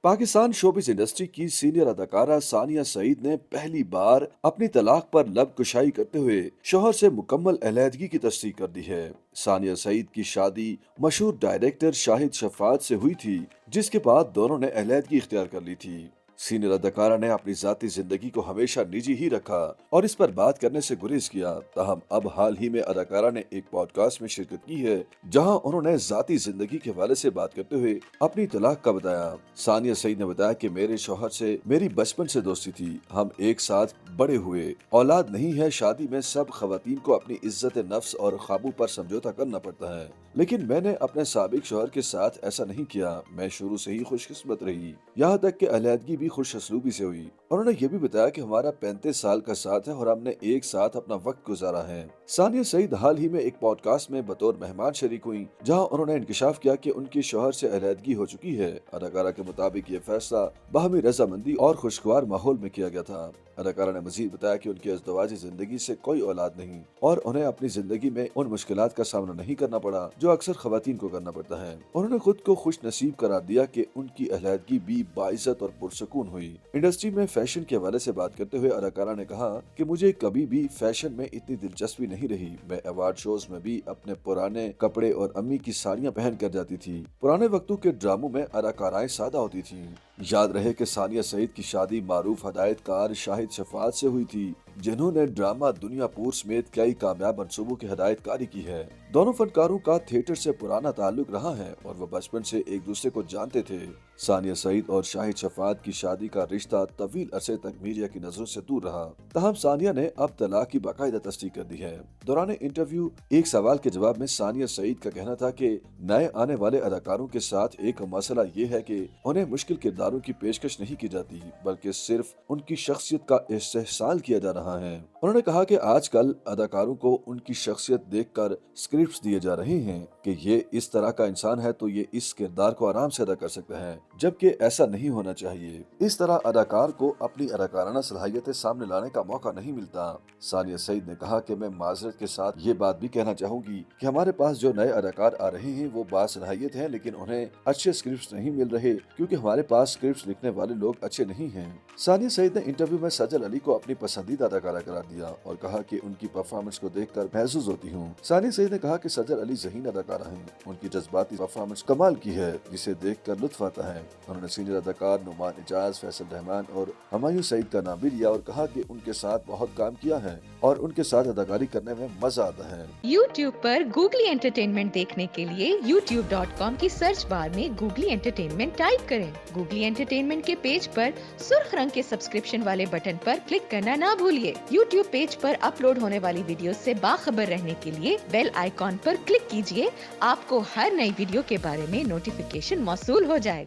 Pakistan showbiz industry की senior अदाकारा सानिया सईद ने पहली बार अपनी तलाक पर लब कुशाई करते हुए शौहर से मुकम्मल अलहदगी की तस्दीक कर दी है। सानिया सईद की शादी मशहूर डायरेक्टर शाहिद शफात से हुई थी, जिसके बाद दोनों ने अलहदगी इख्तियार कर ली थी। सीनियर अदाकारा ने अपनी जाती जिंदगी को हमेशा निजी ही रखा और इस पर बात करने से गुरेज किया। ताहम अब हाल ही में अदाकारा ने एक पॉडकास्ट में शिरकत की है, जहां उन्होंने जाती जिंदगी के हवाले से बात करते हुए अपनी तलाक का बताया। सानिया सईद ने बताया कि मेरे शौहर से मेरी बचपन से दोस्ती थी, हम एक साथ बड़े हुए, औलाद नहीं है। शादी में सब खवातीन को अपनी इज्जत नफ्स और ख्वाबों पर समझौता करना पड़ता है, लेकिन मैंने अपने साबिक शौहर के साथ ऐसा नहीं किया। मैं शुरू से ही खुशकिस्मत रही, यहाँ तक कि अलहदगी भी खुश असलूबी से हुई। उन्होंने ये भी बताया कि हमारा 35 साल का साथ है और हमने एक साथ अपना वक्त गुजारा है। सानिया सईद हाल ही में एक पॉडकास्ट में बतौर मेहमान शरीक हुई, जहां उन्होंने इंकशाफ किया कि उनकी शौहर से अलहदगी हो चुकी है। अदाकारा के मुताबिक ये फैसला बाहमी रजामंदी और खुशगवार माहौल में किया गया था। अदाकारा ने मजीद बताया कि उनकी अज़दवाजी जिंदगी से कोई औलाद नहीं और उन्हें अपनी जिंदगी में उन मुश्किलात का सामना नहीं करना पड़ा जो अक्सर खवातीन को करना पड़ता है। उन्होंने खुद को खुश नसीब करार दिया कि उनकी अलहदगी भी बाइज्जत और पुरसकून हुई। इंडस्ट्री में फैशन के हवाले से बात करते हुए अदाकारा ने कहा कि मुझे कभी भी फैशन में इतनी दिलचस्पी नहीं रही। मैं अवार्ड शोज में भी अपने पुराने कपड़े और अम्मी की साड़ियाँ पहन कर जाती थी। पुराने वक्तों के ड्रामों में अदाकाराएं सादा होती थी। याद रहे कि सानिया सईद की शादी मारूफ हदायतकार शाहिद शफात से हुई थी, जिन्होंने ड्रामा दुनियापुर समेत कई कामयाब मंसूबों की हदायतकारी की है। दोनों फनकारों का थिएटर से पुराना ताल्लुक रहा है और वो बचपन से एक दूसरे को जानते थे। सानिया सईद और शाहिद शफात की शादी का रिश्ता तवील अरसे तक मीडिया की नजरों से दूर रहा। तहम सानिया ने अब तलाक की बाकायदा तस्दीक कर दी है। दौरान इंटरव्यू एक सवाल के जवाब में सानिया सईद का कहना था कि नए आने वाले अदाकारों के साथ एक मसला ये है कि उन्हें मुश्किल किरदारों की पेशकश नहीं की जाती, बल्कि सिर्फ उनकी शख्सियत का इस्तेहसाल किया जा रहा है। उन्होंने कहा कि आजकल अदाकारों को उनकी शख्सियत देखकर स्क्रिप्ट्स दिए जा रहे हैं कि ये इस तरह का इंसान है तो ये इस किरदार को आराम से अदा कर सकता है, जबकि ऐसा नहीं होना चाहिए। इस तरह अदाकार को अपनी अदाकाराना सलाहियतें सामने लाने का मौका नहीं मिलता। सानिया सईद ने कहा कि मैं माजरत के साथ ये बात भी कहना चाहूंगी कि हमारे पास जो नए अदाकार आ रहे हैं वो बासलाहियत हैं, लेकिन उन्हें अच्छे स्क्रिप्ट्स नहीं मिल रहे क्योंकि हमारे पास स्क्रिप्ट्स लिखने वाले लोग अच्छे नहीं हैं। सानिया सईद ने इंटरव्यू में सजल अली को अपनी पसंदीदा अदाकारा करार दिया और कहा कि उनकी परफॉर्मेंस को देखकर महसूस होती हूँ। सानिया सईद ने कहा कि सजल अली ज़हीन अदाकारा हैं, उनकी जज्बाती परफॉर्मेंस कमाल की है जिसे देखकर लुत्फ आता है। उन्होंने सीनियर अदाकार नुमान इजाज, फैसल रहमान और हमायूं सईद का नाम भी लिया और कहा कि उनके साथ बहुत काम किया है और उनके साथ अदाकारी करने में मजा आता है। YouTube पर गूगली एंटरटेनमेंट देखने के लिए youtube.com की सर्च बार में गूगली एंटरटेनमेंट टाइप करें। गूगली एंटरटेनमेंट के पेज पर सुर्ख रंग के सब्सक्रिप्शन वाले बटन पर क्लिक करना ना भूलिए। YouTube पेज पर अपलोड होने वाली वीडियो से बाखबर रहने के लिए बेल आइकॉन पर क्लिक कीजिए। आपको हर नई वीडियो के बारे में नोटिफिकेशन मौसूल हो जाएगा।